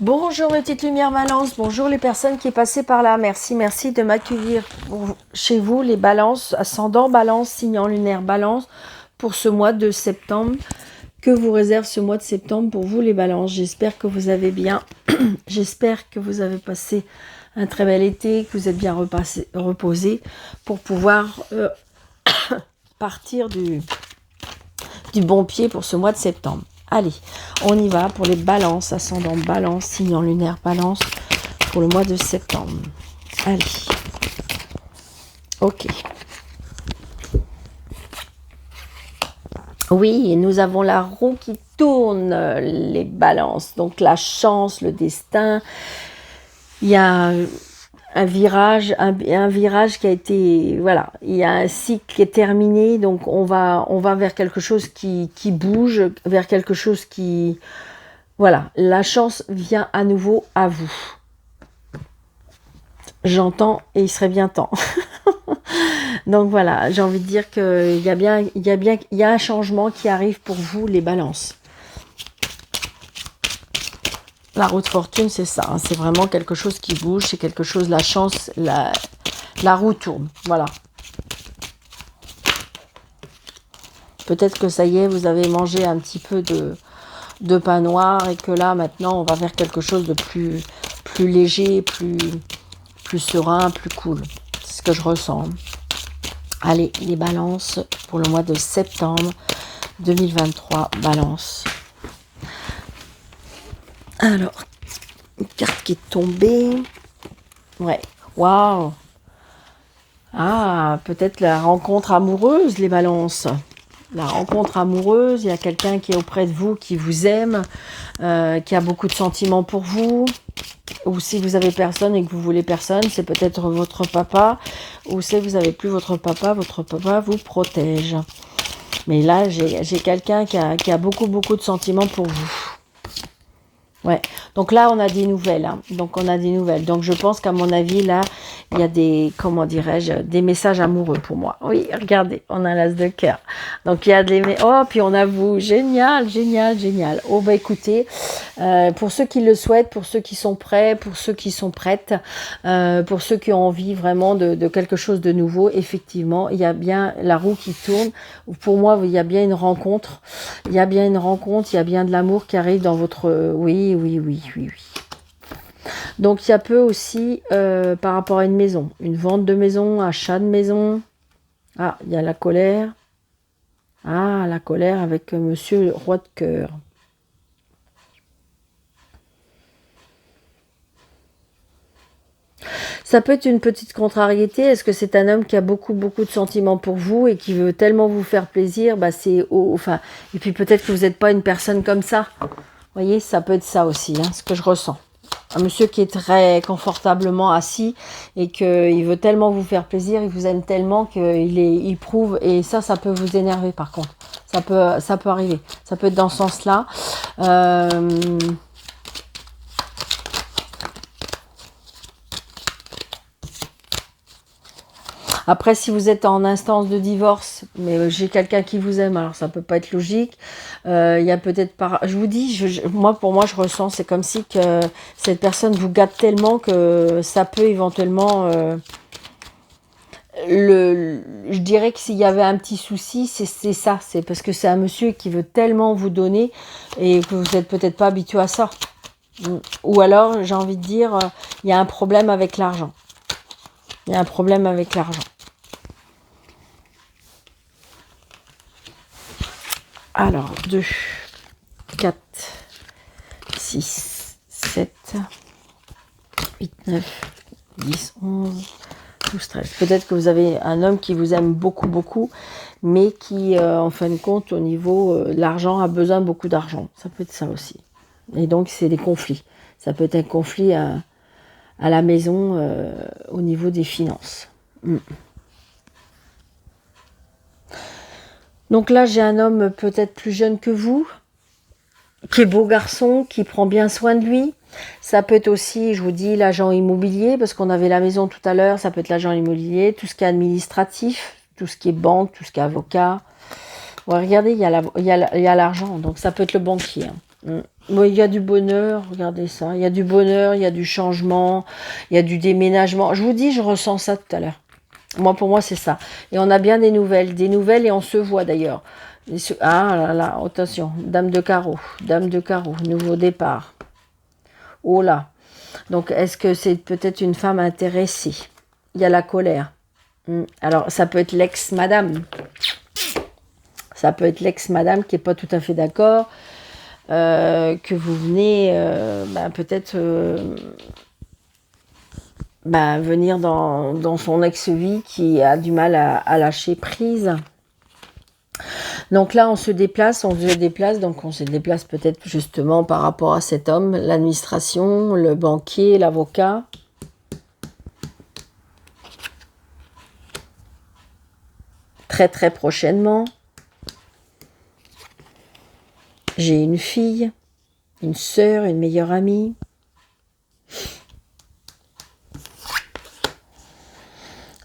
Bonjour les petites lumières Balance, bonjour les personnes qui passent par là, merci de m'accueillir chez vous les Balances, ascendant Balance, signant lunaire Balance, pour ce mois de septembre, que vous réserve ce mois de septembre pour vous les Balances. J'espère que vous avez bien, j'espère que vous avez passé un très bel été, que vous êtes bien reposé pour pouvoir partir du bon pied pour ce mois de septembre. Allez, on y va pour les balances, ascendant balance, signant lunaire balance, pour le mois de septembre. Allez. Ok. Oui, nous avons la roue qui tourne, les balances. Donc la chance, le destin. Il y a un virage qui a été, voilà, il y a un cycle qui est terminé, donc on va vers quelque chose qui bouge, vers quelque chose qui, voilà, la chance vient à nouveau à vous. J'entends et il serait bien temps. Donc voilà, j'ai envie de dire que il y a un changement qui arrive pour vous les balances. La roue de fortune, c'est ça, hein, c'est vraiment quelque chose qui bouge, c'est quelque chose, la chance, la roue tourne, voilà. Peut-être que ça y est, vous avez mangé un petit peu de pain noir et que là, maintenant, on va vers quelque chose de plus léger, plus serein, plus cool. C'est ce que je ressens. Allez, les balances pour le mois de septembre 2023, balance. Alors, une carte qui est tombée. Ouais, waouh. Ah, peut-être la rencontre amoureuse, les balances. La rencontre amoureuse, il y a quelqu'un qui est auprès de vous, qui vous aime, qui a beaucoup de sentiments pour vous. Ou si vous avez personne et que vous voulez personne, c'est peut-être votre papa. Ou si vous n'avez plus votre papa vous protège. Mais là, j'ai quelqu'un qui a beaucoup de sentiments pour vous. Ouais, donc là on a des nouvelles, hein. Donc je pense qu'à mon avis là, il y a des, comment dirais-je, des messages amoureux pour moi. Oui, regardez, on a l'as de cœur. Donc il y a puis on a vous, génial. Oh bah écoutez, pour ceux qui le souhaitent, pour ceux qui sont prêts, pour ceux qui sont prêtes, pour ceux qui ont envie vraiment de quelque chose de nouveau, effectivement, il y a bien la roue qui tourne. Pour moi, il y a bien une rencontre, il y a bien de l'amour qui arrive dans votre, oui. Donc il y a peu aussi par rapport à une maison, une vente de maison, achat de maison. Ah, il y a la colère. Ah, la colère avec monsieur le roi de cœur. Ça peut être une petite contrariété. Est-ce que c'est un homme qui a beaucoup de sentiments pour vous et qui veut tellement vous faire plaisir, bah enfin, et puis peut-être que vous n'êtes pas une personne comme ça. Vous voyez, ça peut être ça aussi, hein, ce que je ressens. Un monsieur qui est très confortablement assis et qu'il veut tellement vous faire plaisir, il vous aime tellement qu'il prouve, et ça peut vous énerver par contre. Ça peut arriver. Ça peut être dans ce sens-là. Après, si vous êtes en instance de divorce, mais j'ai quelqu'un qui vous aime, alors ça peut pas être logique. Il y a peut-être je vous dis, pour moi, je ressens, c'est comme si que cette personne vous gâte tellement que ça peut éventuellement... je dirais que s'il y avait un petit souci, c'est ça. C'est parce que c'est un monsieur qui veut tellement vous donner et que vous n'êtes peut-être pas habitué à ça. Ou alors, j'ai envie de dire, il y a un problème avec l'argent. Il y a un problème avec l'argent. Alors, 2, 4, 6, 7, 8, 9, 10, 11, 12, 13. Peut-être que vous avez un homme qui vous aime beaucoup, mais qui, en fin de compte, au niveau de l'argent, a besoin de beaucoup d'argent. Ça peut être ça aussi. Et donc, c'est des conflits. Ça peut être un conflit à la maison, au niveau des finances. Donc là, j'ai un homme peut-être plus jeune que vous, qui est beau garçon, qui prend bien soin de lui. Ça peut être aussi, je vous dis, l'agent immobilier, parce qu'on avait la maison tout à l'heure, ça peut être l'agent immobilier, tout ce qui est administratif, tout ce qui est banque, tout ce qui est avocat. Ouais, regardez, il y a l'argent, donc ça peut être le banquier. Oui, il y a du bonheur, regardez ça. Il y a du bonheur, il y a du changement, il y a du déménagement. Je vous dis, je ressens ça tout à l'heure. Moi, pour moi, c'est ça. Et on a bien des nouvelles et on se voit d'ailleurs. Ah là là, attention, dame de carreau, nouveau départ. Oh là. Donc, est-ce que c'est peut-être une femme intéressée? Il y a la colère. Alors, ça peut être l'ex-madame. Ça peut être l'ex-madame qui n'est pas tout à fait d'accord. Que vous venez peut-être venir dans son ex-vie qui a du mal à lâcher prise. Donc là, on se déplace, donc on se déplace peut-être justement par rapport à cet homme, l'administration, le banquier, l'avocat. Très très prochainement. J'ai une fille, une sœur, une meilleure amie.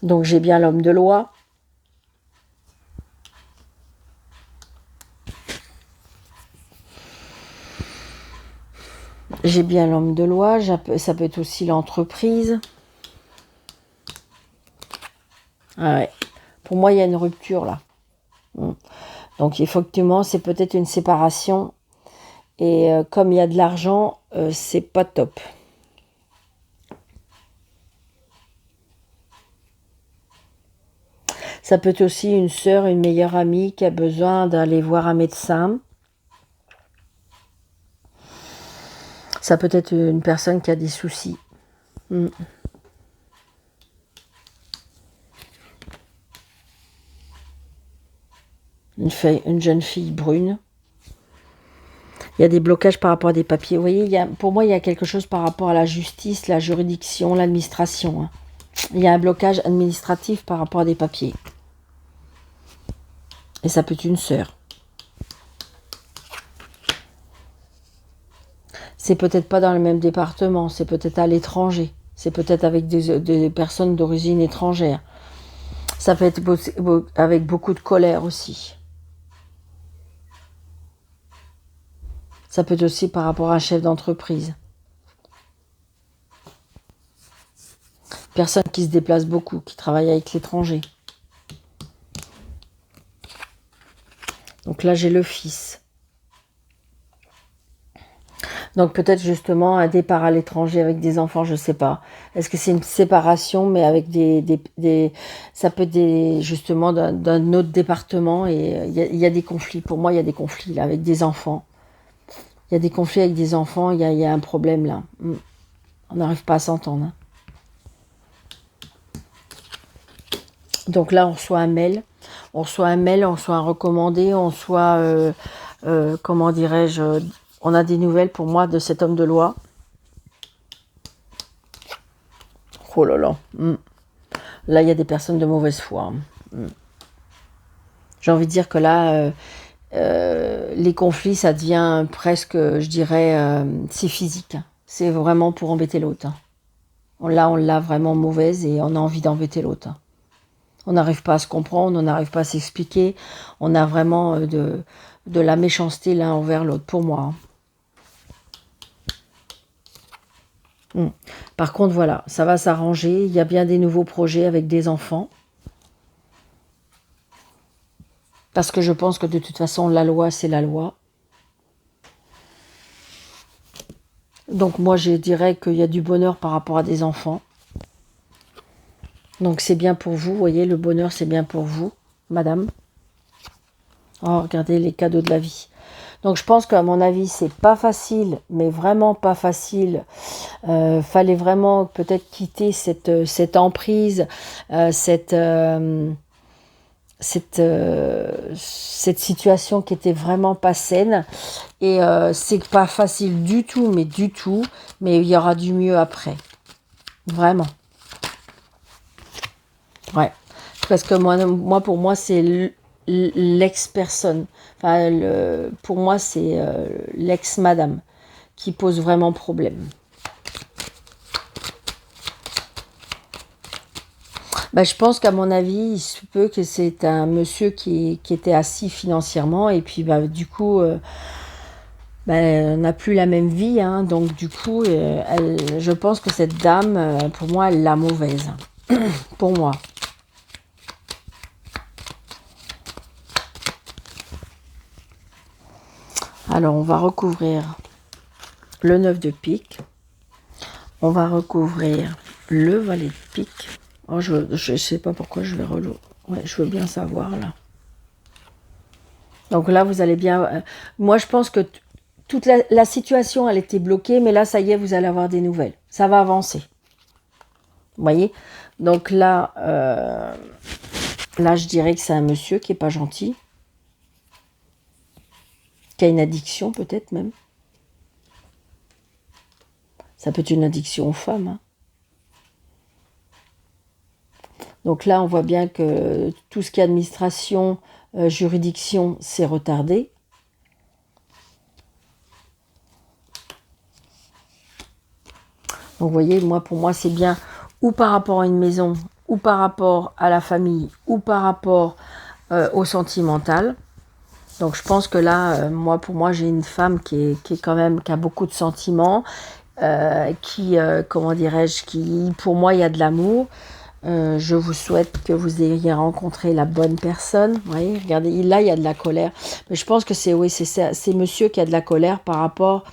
Donc j'ai bien l'homme de loi. J'ai bien l'homme de loi, ça peut être aussi l'entreprise. Ah ouais. Pour moi, il y a une rupture là. Donc effectivement, c'est peut-être une séparation. Et comme il y a de l'argent, c'est pas top. Ça peut être aussi une sœur, une meilleure amie qui a besoin d'aller voir un médecin. Ça peut être une personne qui a des soucis. Une jeune fille brune. Il y a des blocages par rapport à des papiers. Vous voyez, pour moi, il y a quelque chose par rapport à la justice, la juridiction, l'administration. Il y a un blocage administratif par rapport à des papiers. Et ça peut être une sœur. C'est peut-être pas dans le même département, c'est peut-être à l'étranger. C'est peut-être avec des personnes d'origine étrangère. Ça peut être avec beaucoup de colère aussi. Ça peut être aussi par rapport à un chef d'entreprise. Personne qui se déplace beaucoup, qui travaille avec l'étranger. Donc là, j'ai le fils. Donc peut-être justement un départ à l'étranger avec des enfants, je ne sais pas. Est-ce que c'est une séparation, mais avec ça peut être justement d'un autre département et il y a des conflits. Pour moi, il y a des conflits là, avec des enfants. Il y a des conflits avec des enfants, il y a un problème là. On n'arrive pas à s'entendre. Donc là, on reçoit un mail. On reçoit un recommandé, on reçoit, comment dirais-je, on a des nouvelles pour moi de cet homme de loi. Oh là là. Là, il y a des personnes de mauvaise foi. J'ai envie de dire que là, les conflits, ça devient presque, je dirais, c'est physique. C'est vraiment pour embêter l'autre. Là, on l'a vraiment mauvaise et on a envie d'embêter l'autre. On n'arrive pas à se comprendre, on n'arrive pas à s'expliquer. On a vraiment de la méchanceté l'un envers l'autre, pour moi. Par contre, voilà, ça va s'arranger. Il y a bien des nouveaux projets avec des enfants. Parce que je pense que de toute façon, la loi, c'est la loi. Donc moi, je dirais qu'il y a du bonheur par rapport à des enfants. Donc c'est bien pour vous, vous voyez, le bonheur, c'est bien pour vous, madame. Oh, regardez les cadeaux de la vie. Donc je pense qu'à mon avis, c'est pas facile, mais vraiment pas facile. Fallait vraiment peut-être quitter cette emprise, cette situation qui était vraiment pas saine. Et c'est pas facile du tout, mais il y aura du mieux après. Vraiment. Ouais. Parce que moi pour moi, c'est l'ex-personne. Enfin, pour moi, c'est l'ex-madame qui pose vraiment problème. Je pense qu'à mon avis, il se peut que c'est un monsieur qui était assis financièrement et puis du coup, ben, n'a plus la même vie, hein, donc du coup, je pense que cette dame, pour moi, elle l'a mauvaise. Pour moi. Alors, on va recouvrir le 9 de pique. On va recouvrir le valet de pique. Oh, je sais pas pourquoi je vais relouer. Ouais, je veux bien savoir, là. Donc là, vous allez bien... moi, je pense que toute la situation, elle était bloquée, mais là, ça y est, vous allez avoir des nouvelles. Ça va avancer. Vous voyez? Donc là, là, je dirais que c'est un monsieur qui n'est pas gentil. Qui a une addiction, peut-être même. Ça peut être une addiction aux femmes. Hein. Donc là, on voit bien que tout ce qui est administration, juridiction, c'est retardé. Donc vous voyez, pour moi, c'est bien ou par rapport à une maison, ou par rapport à la famille, ou par rapport au sentimental. Donc je pense que là, pour moi, j'ai une femme qui est quand même, qui a beaucoup de sentiments, comment dirais-je, qui, pour moi, il y a de l'amour. Je vous souhaite que vous ayez rencontré la bonne personne. Vous voyez, regardez, là, il y a de la colère. Mais je pense que c'est monsieur qui a de la colère par rapport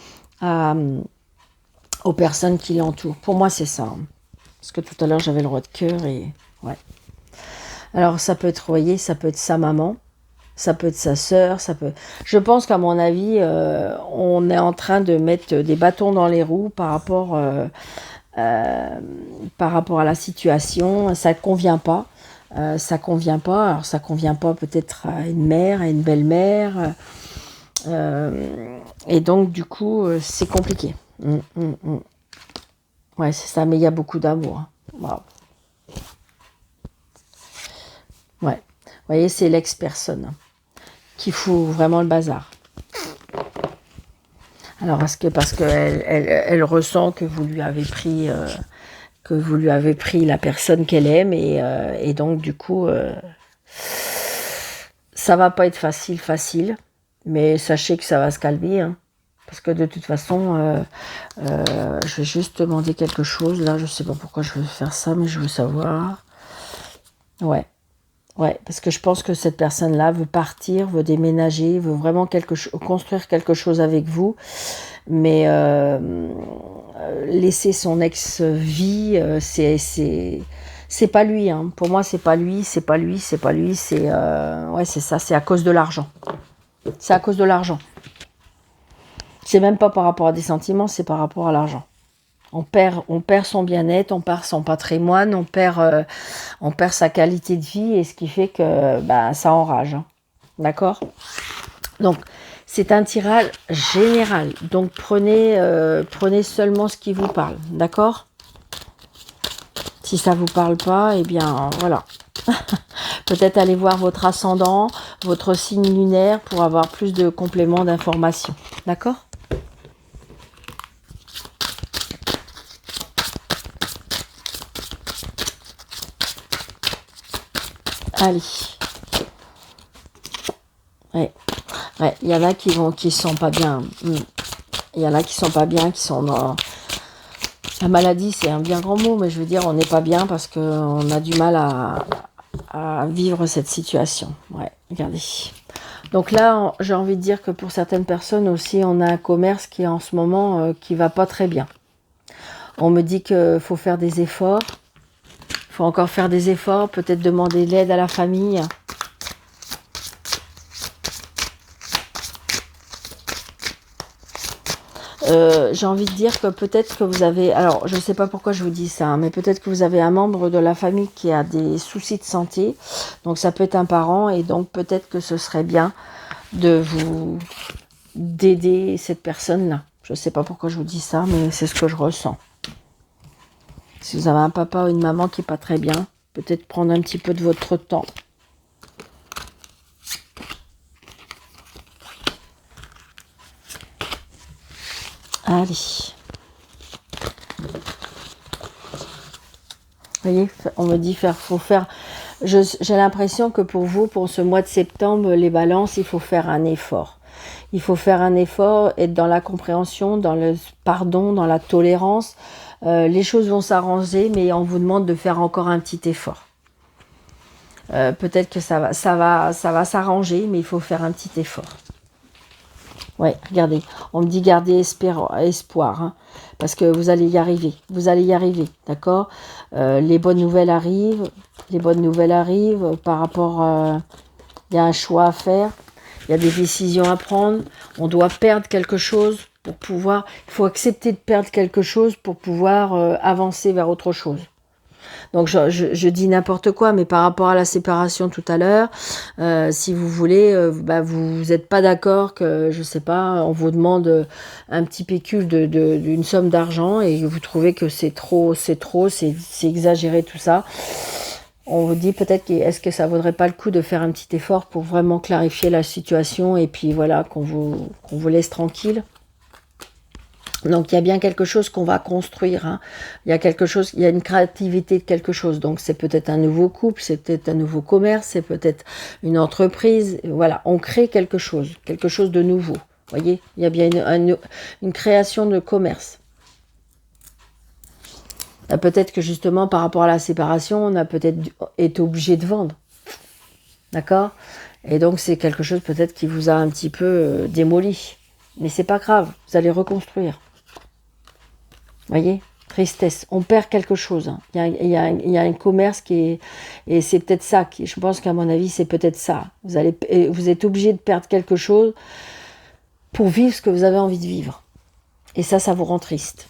aux personnes qui l'entourent. Pour moi, c'est ça. Hein. Parce que tout à l'heure, j'avais le roi de cœur et... Ouais. Alors, ça peut être, vous voyez, ça peut être sa maman. Ça peut être sa sœur, ça peut... Je pense qu'à mon avis, on est en train de mettre des bâtons dans les roues par rapport à la situation. Ça ne convient pas. Ça convient pas. Alors, ça convient pas peut-être à une mère, à une belle-mère. Et donc, du coup, c'est compliqué. Ouais, c'est ça. Mais il y a beaucoup d'amour. Wow. Ouais. Vous voyez, c'est l'ex-personne qui fout vraiment le bazar. Alors, parce qu'elle ressent que vous lui avez pris la personne qu'elle aime et donc du coup ça va pas être facile, mais sachez que ça va se calmer, hein, parce que de toute façon je vais juste demander quelque chose là, je sais pas pourquoi je veux faire ça, mais je veux savoir. Ouais, parce que je pense que cette personne-là veut partir, veut déménager, veut vraiment construire quelque chose avec vous, mais laisser son ex-vie, c'est pas lui. Hein. Pour moi, c'est pas lui. C'est ouais, c'est ça. C'est à cause de l'argent. C'est à cause de l'argent. C'est même pas par rapport à des sentiments, c'est par rapport à l'argent. On perd son bien-être, on perd son patrimoine, on perd sa qualité de vie, et ce qui fait que ça enrage. Hein. D'accord ? Donc, c'est un tirage général. Donc, prenez seulement ce qui vous parle. D'accord ? Si ça ne vous parle pas, eh bien, voilà. Peut-être aller voir votre ascendant, votre signe lunaire pour avoir plus de compléments d'informations. D'accord ? Allez. Ouais. Ouais, il y en a qui sont pas bien. Il y en a qui sont pas bien, qui sont dans... La maladie, c'est un bien grand mot, mais je veux dire, on n'est pas bien parce qu'on a du mal à vivre cette situation. Ouais, regardez. Donc là, j'ai envie de dire que pour certaines personnes aussi, on a un commerce qui est en ce moment qui va pas très bien. On me dit qu'il faut faire des efforts. Il faut encore faire des efforts, peut-être demander de l'aide à la famille. J'ai envie de dire que peut-être que vous avez... Alors, je ne sais pas pourquoi je vous dis ça, mais peut-être que vous avez un membre de la famille qui a des soucis de santé. Donc, ça peut être un parent. Et donc, peut-être que ce serait bien d'aider cette personne-là. Je ne sais pas pourquoi je vous dis ça, mais c'est ce que je ressens. Si vous avez un papa ou une maman qui n'est pas très bien, peut-être prendre un petit peu de votre temps. Allez. Vous voyez, on me dit faut faire... J'ai l'impression que pour vous, pour ce mois de septembre, les balances, il faut faire un effort. Il faut faire un effort, être dans la compréhension, dans le pardon, dans la tolérance. Les choses vont s'arranger, mais on vous demande de faire encore un petit effort. Peut-être que ça va s'arranger, mais il faut faire un petit effort. Ouais, regardez, on me dit garder espoir, hein, parce que vous allez y arriver. Vous allez y arriver, d'accord. Les bonnes nouvelles arrivent. Les bonnes nouvelles arrivent par rapport... il y a un choix à faire. Il y a des décisions à prendre. On doit perdre quelque chose pour pouvoir... Il faut accepter de perdre quelque chose pour pouvoir avancer vers autre chose. Donc je dis n'importe quoi, mais par rapport à la séparation tout à l'heure, si vous voulez, vous n'êtes pas d'accord que, je sais pas, on vous demande un petit pécule d'une somme d'argent et vous trouvez que c'est exagéré tout ça. On vous dit peut-être est-ce que ça vaudrait pas le coup de faire un petit effort pour vraiment clarifier la situation et puis voilà, qu'on vous laisse tranquille. Donc il y a bien quelque chose qu'on va construire, hein. Il y a une créativité de quelque chose. Donc c'est peut-être un nouveau couple, c'est peut-être un nouveau commerce, c'est peut-être une entreprise. Voilà, on crée quelque chose de nouveau. Vous voyez, il y a bien une création de commerce. Peut-être que justement par rapport à la séparation, on a peut-être été obligé de vendre. D'accord? Et donc c'est quelque chose peut-être qui vous a un petit peu démoli. Mais c'est pas grave, vous allez reconstruire. Voyez, tristesse, on perd quelque chose. Hein. Il y a un commerce qui est... Et c'est peut-être ça, je pense qu'à mon avis, c'est peut-être ça. Vous êtes obligé de perdre quelque chose pour vivre ce que vous avez envie de vivre. Et ça vous rend triste.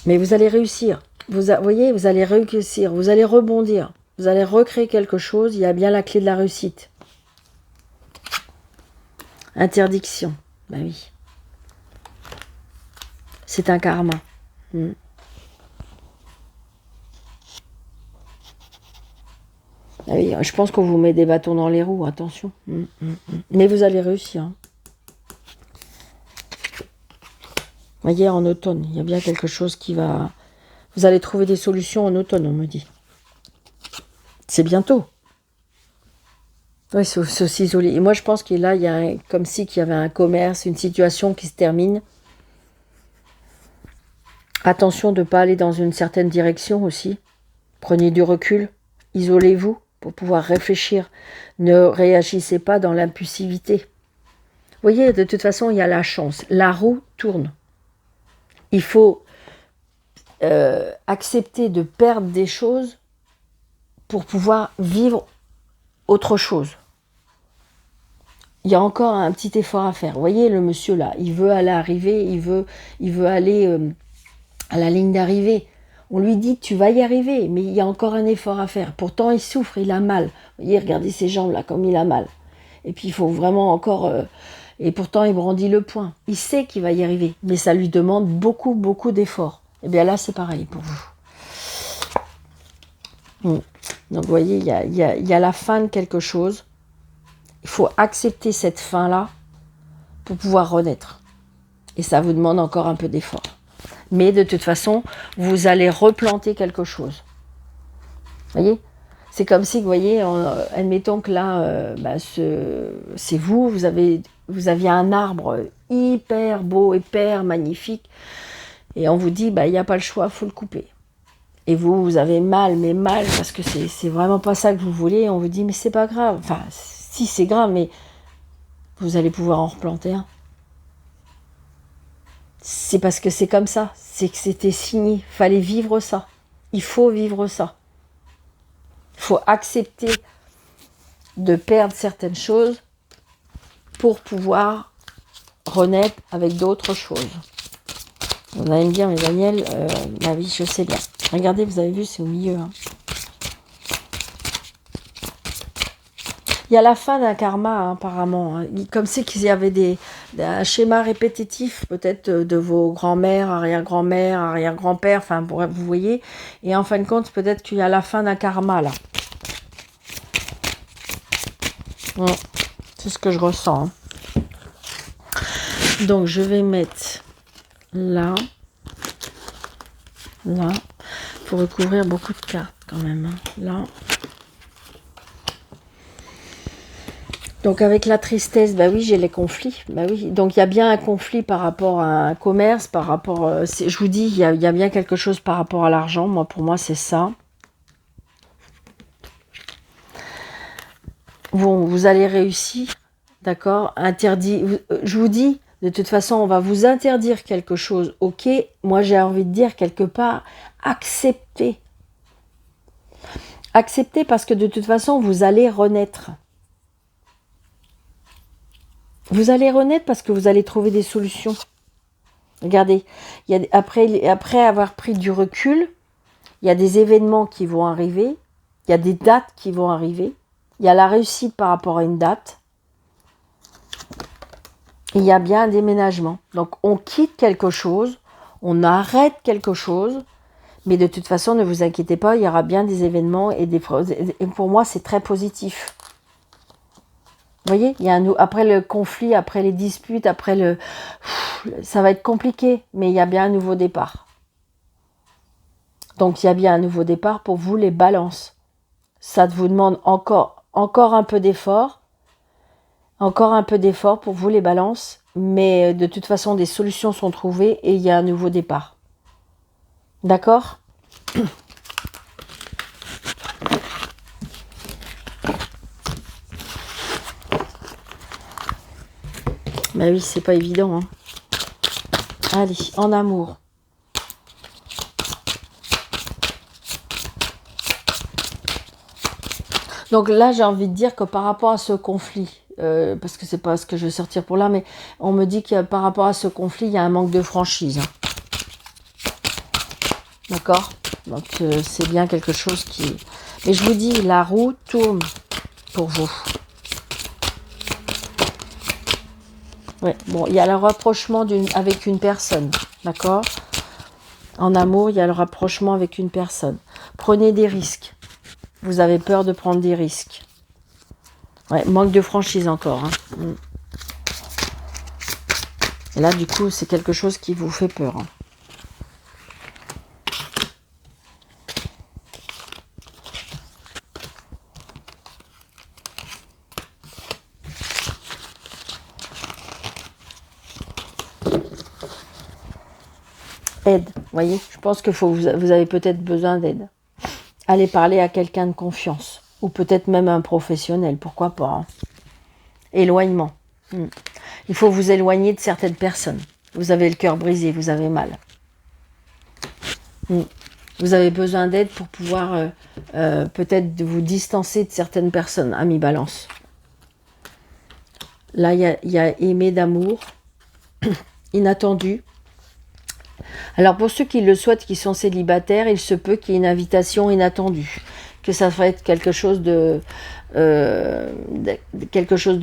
Mais vous allez réussir. Voyez, vous allez réussir, vous allez rebondir. Vous allez recréer quelque chose, il y a bien la clé de la réussite. Interdiction, ben oui. C'est un karma. Ah oui, je pense qu'on vous met des bâtons dans les roues, attention. Mais vous allez réussir. Hein. Voyez, en automne, il y a bien quelque chose qui va... Vous allez trouver des solutions en automne, on me dit. C'est bientôt. Oui, il faut s'isoler. Et moi, je pense que là, il y a comme si qu'il y avait un commerce, une situation qui se termine. Attention de ne pas aller dans une certaine direction aussi. Prenez du recul. Isolez-vous pour pouvoir réfléchir. Ne réagissez pas dans l'impulsivité. Vous voyez, de toute façon, il y a la chance. La roue tourne. Il faut accepter de perdre des choses pour pouvoir vivre autre chose. Il y a encore un petit effort à faire. Vous voyez, le monsieur là, il veut aller arriver, il veut aller à la ligne d'arrivée. On lui dit, tu vas y arriver, mais il y a encore un effort à faire. Pourtant, il souffre, il a mal. Vous voyez, regardez ses jambes là, comme il a mal. Et puis, il faut vraiment encore... et pourtant, il brandit le poing. Il sait qu'il va y arriver, mais ça lui demande beaucoup, beaucoup d'efforts. Et bien là, c'est pareil pour vous. Donc, vous voyez, il y a la fin de quelque chose. Il faut accepter cette fin-là pour pouvoir renaître. Et ça vous demande encore un peu d'effort. Mais de toute façon, vous allez replanter quelque chose. Vous voyez? C'est comme si, vous voyez, admettons que là, c'est vous aviez un arbre hyper beau, hyper magnifique, et on vous dit, il n'y a pas le choix, il faut le couper. Et vous avez mal, mais mal, parce que c'est vraiment pas ça que vous voulez, et on vous dit, mais c'est pas grave. Enfin, si c'est grave, mais vous allez pouvoir en replanter un. C'est parce que c'est comme ça, c'est que c'était signé, fallait vivre ça. Il faut vivre ça. Il faut accepter de perdre certaines choses pour pouvoir renaître avec d'autres choses. Vous allez me dire, mais Daniel, ma vie, je sais bien. Regardez, vous avez vu, c'est au milieu. Hein. Il y a la fin d'un karma, hein, apparemment. Hein. Comme si qu'il y avait un schéma répétitif, peut-être de vos grands-mères, arrière-grand-mères, arrière-grand-père, enfin, vous voyez. Et en fin de compte, peut-être qu'il y a la fin d'un karma, là. C'est ce que je ressens. Hein. Donc, je vais mettre là, pour recouvrir beaucoup de cartes, quand même. Hein. Là. Donc avec la tristesse, bah oui, j'ai les conflits. Bah oui. Donc il y a bien un conflit par rapport à un commerce, par rapport... je vous dis, il y a bien quelque chose par rapport à l'argent. Moi, pour moi, c'est ça. Bon, vous allez réussir, d'accord? Interdit. Je vous dis, de toute façon, on va vous interdire quelque chose. Ok, moi j'ai envie de dire quelque part, acceptez. Acceptez parce que de toute façon, vous allez renaître. Vous allez renaître parce que vous allez trouver des solutions. Regardez, après avoir pris du recul, il y a des événements qui vont arriver, il y a des dates qui vont arriver, il y a la réussite par rapport à une date, il y a bien un déménagement. Donc on quitte quelque chose, on arrête quelque chose, mais de toute façon, ne vous inquiétez pas, il y aura bien des événements et pour moi, c'est très positif. Vous voyez, après le conflit, après les disputes, ça va être compliqué, mais il y a bien un nouveau départ. Donc, il y a bien un nouveau départ pour vous, les balances. Ça vous demande encore un peu d'effort. Encore un peu d'effort pour vous, les balances. Mais de toute façon, des solutions sont trouvées et il y a un nouveau départ. D'accord ? Ben oui, c'est pas évident. Hein. Allez, en amour. Donc là, j'ai envie de dire que par rapport à ce conflit, parce que c'est pas ce que je vais sortir pour là, mais on me dit que par rapport à ce conflit, il y a un manque de franchise. Hein. D'accord ? Donc c'est bien quelque chose qui... Mais je vous dis, la roue tourne pour vous. Ouais, bon, il y a le rapprochement avec une personne, d'accord ? En amour, il y a le rapprochement avec une personne. Prenez des risques. Vous avez peur de prendre des risques. Ouais, manque de franchise encore. Hein. Et là, du coup, c'est quelque chose qui vous fait peur. Hein. Aide, vous voyez, je pense que vous avez peut-être besoin d'aide. Allez parler à quelqu'un de confiance. Ou peut-être même un professionnel, pourquoi pas. Hein. Éloignement. Il faut vous éloigner de certaines personnes. Vous avez le cœur brisé, vous avez mal. Vous avez besoin d'aide pour pouvoir peut-être vous distancer de certaines personnes, ami Balance. Là, il y a aimer d'amour, inattendu. Alors pour ceux qui le souhaitent, qui sont célibataires, il se peut qu'il y ait une invitation inattendue. Que ça va être quelque chose de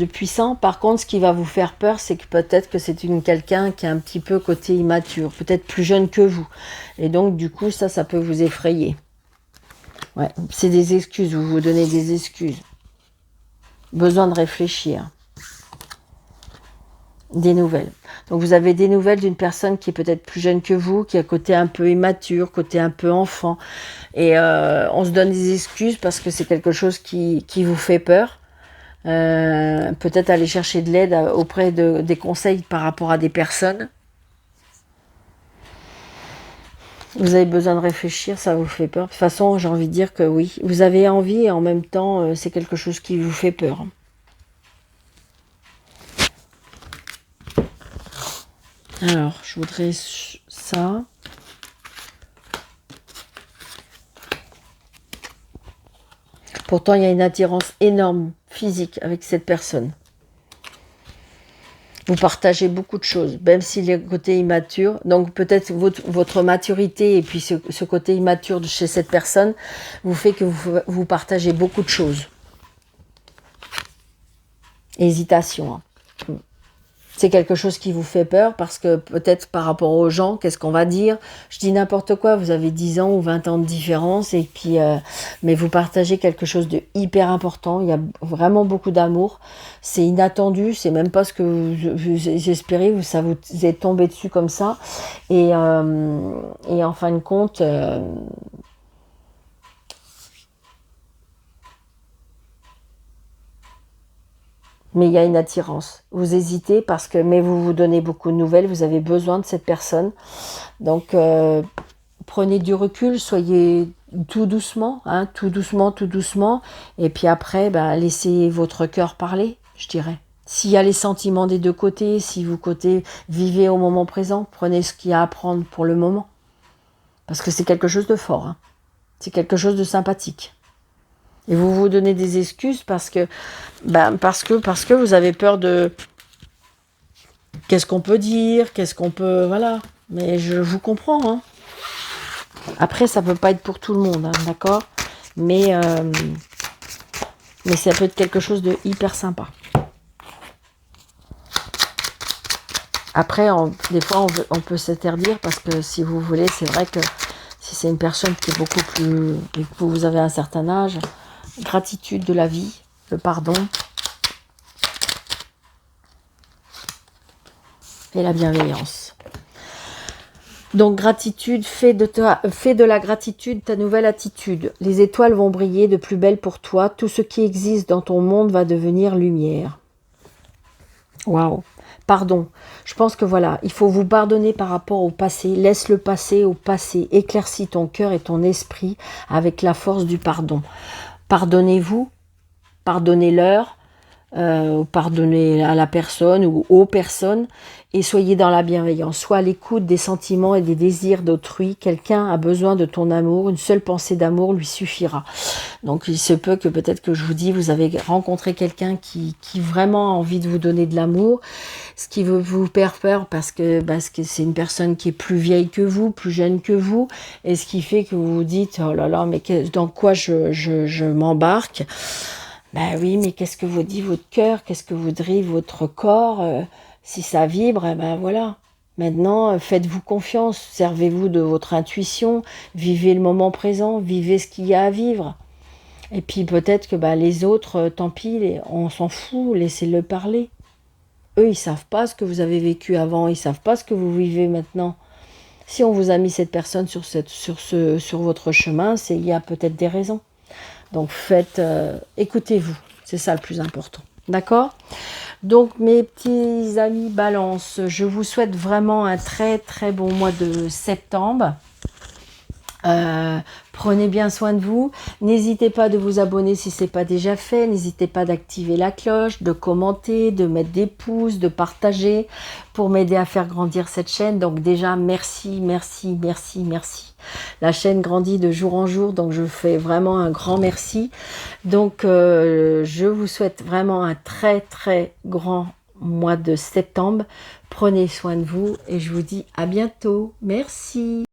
puissant. Par contre, ce qui va vous faire peur, c'est que peut-être que c'est quelqu'un qui est un petit peu côté immature, peut-être plus jeune que vous. Et donc, du coup, ça peut vous effrayer. Ouais, c'est des excuses, vous vous donnez des excuses. Besoin de réfléchir. Des nouvelles. Donc vous avez des nouvelles d'une personne qui est peut-être plus jeune que vous, qui a côté un peu immature, côté un peu enfant. Et on se donne des excuses parce que c'est quelque chose qui vous fait peur. Peut-être aller chercher de l'aide auprès des conseils par rapport à des personnes. Vous avez besoin de réfléchir, ça vous fait peur. De toute façon, j'ai envie de dire que oui. Vous avez envie et en même temps, c'est quelque chose qui vous fait peur. Alors, je voudrais ça. Pourtant, il y a une attirance énorme physique avec cette personne. Vous partagez beaucoup de choses, même s'il est côté immature. Donc peut-être votre maturité et puis ce côté immature de chez cette personne vous fait que vous partagez beaucoup de choses. Hésitation. Hein. C'est quelque chose qui vous fait peur parce que peut-être par rapport aux gens, qu'est-ce qu'on va dire? Je dis n'importe quoi, vous avez 10 ans ou 20 ans de différence et puis mais vous partagez quelque chose de hyper important, il y a vraiment beaucoup d'amour, c'est inattendu, c'est même pas ce que vous espérez, ça vous est tombé dessus comme ça et en fin de compte Mais il y a une attirance. Vous hésitez parce que, mais vous vous donnez beaucoup de nouvelles, vous avez besoin de cette personne. Donc, prenez du recul, soyez tout doucement, hein, tout doucement, tout doucement. Et puis après, ben, laissez votre cœur parler, je dirais. S'il y a les sentiments des deux côtés, si vous côté vivez au moment présent, prenez ce qu'il y a à prendre pour le moment. Parce que c'est quelque chose de fort, hein. C'est quelque chose de sympathique. Et vous vous donnez des excuses parce que vous avez peur de qu'est-ce qu'on peut dire, qu'est-ce qu'on peut, voilà. Mais je vous comprends, hein. Après, ça peut pas être pour tout le monde, hein, d'accord, mais ça peut être quelque chose de hyper sympa. Après, des fois, on peut s'interdire parce que si vous voulez, c'est vrai que si c'est une personne qui est beaucoup plus, et que vous avez un certain âge, gratitude de la vie, le pardon et la bienveillance. Donc gratitude, fais de la gratitude ta nouvelle attitude. Les étoiles vont briller de plus belle pour toi. Tout ce qui existe dans ton monde va devenir lumière. Waouh. Pardon. Je pense que voilà, il faut vous pardonner par rapport au passé. Laisse le passé au passé. Éclaircis ton cœur et ton esprit avec la force du pardon. Pardonnez-vous, pardonnez-leur, pardonnez à la personne ou aux personnes et soyez dans la bienveillance. Sois à l'écoute des sentiments et des désirs d'autrui. Quelqu'un a besoin de ton amour. Une seule pensée d'amour lui suffira. Donc il se peut que peut-être que je vous dis, vous avez rencontré quelqu'un qui vraiment a envie de vous donner de l'amour, ce qui veut vous faire peur parce que c'est une personne qui est plus vieille que vous, plus jeune que vous, et ce qui fait que vous vous dites, oh là là, mais dans quoi je m'embarque? Ben oui, mais qu'est-ce que vous dit votre cœur? Qu'est-ce que vous dit votre corps? Si ça vibre, eh ben voilà. Maintenant, faites-vous confiance, servez-vous de votre intuition, vivez le moment présent, vivez ce qu'il y a à vivre. Et puis peut-être que les autres, tant pis, on s'en fout, laissez-le parler. Eux, ils savent pas ce que vous avez vécu avant, ils savent pas ce que vous vivez maintenant. Si on vous a mis cette personne sur votre chemin, il y a peut-être des raisons. Donc écoutez-vous, c'est ça le plus important. D'accord? Donc mes petits amis Balance, je vous souhaite vraiment un très très bon mois de septembre. Prenez bien soin de vous. N'hésitez pas de vous abonner si ce n'est pas déjà fait. N'hésitez pas d'activer la cloche, de commenter, de mettre des pouces, de partager pour m'aider à faire grandir cette chaîne. Donc déjà, merci, merci, merci, merci. La chaîne grandit de jour en jour, donc je fais vraiment un grand merci. Donc je vous souhaite vraiment un très très grand mois de septembre. Prenez soin de vous et je vous dis à bientôt. Merci.